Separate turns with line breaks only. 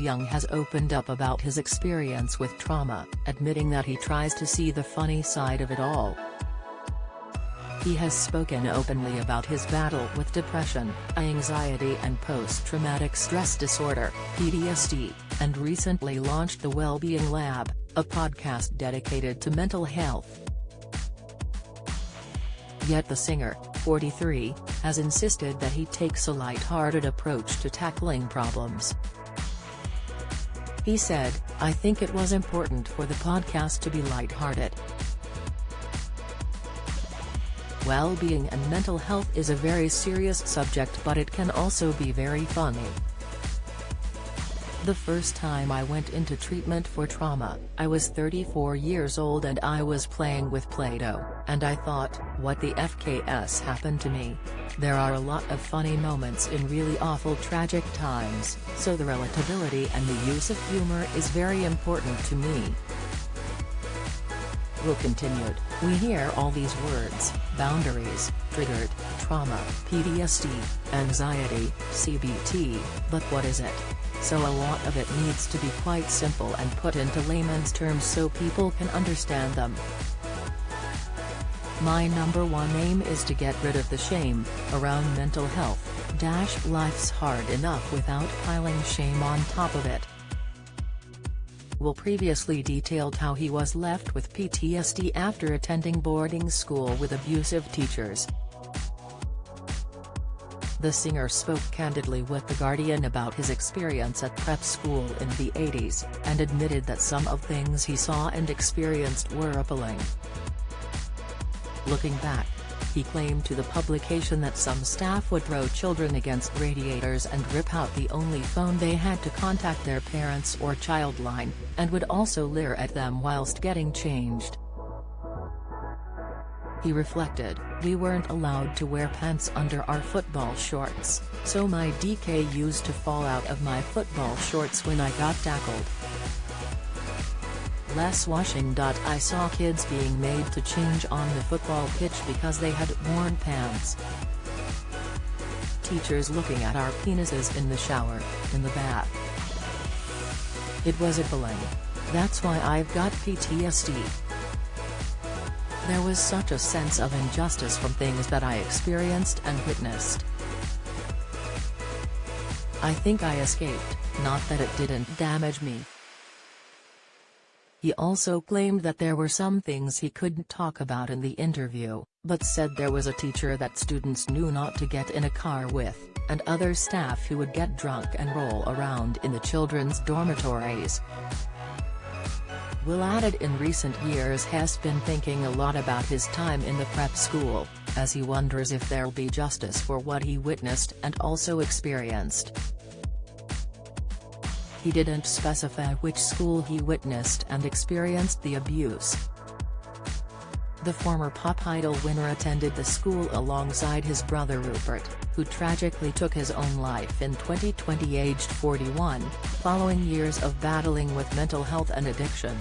Young has opened up about his experience with trauma, admitting that he tries to see the funny side of it all. He has spoken openly about his battle with depression, anxiety and post-traumatic stress disorder (PTSD), and recently launched the Wellbeing Lab, a podcast dedicated to mental health. Yet the singer, 43, has insisted that he takes a light-hearted approach to tackling problems. He said, "I think it was important for the podcast to be light-hearted. Well-being and mental health is a very serious subject, but it can also be very funny. The first time I went into treatment for trauma, I was 34 years old and I was playing with Play-Doh, and I thought, what the FKS happened to me? There are a lot of funny moments in really awful tragic times, so the relatability and the use of humor is very important to me." Will continued, "We hear all these words, boundaries, triggered, trauma, PTSD, anxiety, CBT, but what is it? So a lot of it needs to be quite simple and put into layman's terms so people can understand them. My number one aim is to get rid of the shame around mental health. Life's hard enough without piling shame on top of it." Will previously detailed how he was left with PTSD after attending boarding school with abusive teachers. The singer spoke candidly with The Guardian about his experience at prep school in the 80s, and admitted that some of things he saw and experienced were appalling. Looking back, he claimed to the publication that some staff would throw children against radiators and rip out the only phone they had to contact their parents or childline, and would also leer at them whilst getting changed. He reflected, "We weren't allowed to wear pants under our football shorts, so my DK used to fall out of my football shorts when I got tackled. Less washing. I saw kids being made to change on the football pitch because they had worn pants. Teachers looking at our penises in the shower, in the bath. It was appalling. That's why I've got PTSD. There was such a sense of injustice from things that I experienced and witnessed. I think I escaped, not that it didn't damage me." He also claimed that there were some things he couldn't talk about in the interview, but said there was a teacher that students knew not to get in a car with, and other staff who would get drunk and roll around in the children's dormitories. Will added in recent years has been thinking a lot about his time in the prep school, as he wonders if there'll be justice for what he witnessed and also experienced. He didn't specify which school he witnessed and experienced the abuse. The former pop idol winner attended the school alongside his brother Rupert, who tragically took his own life in 2020 aged 41, following years of battling with mental health and addiction.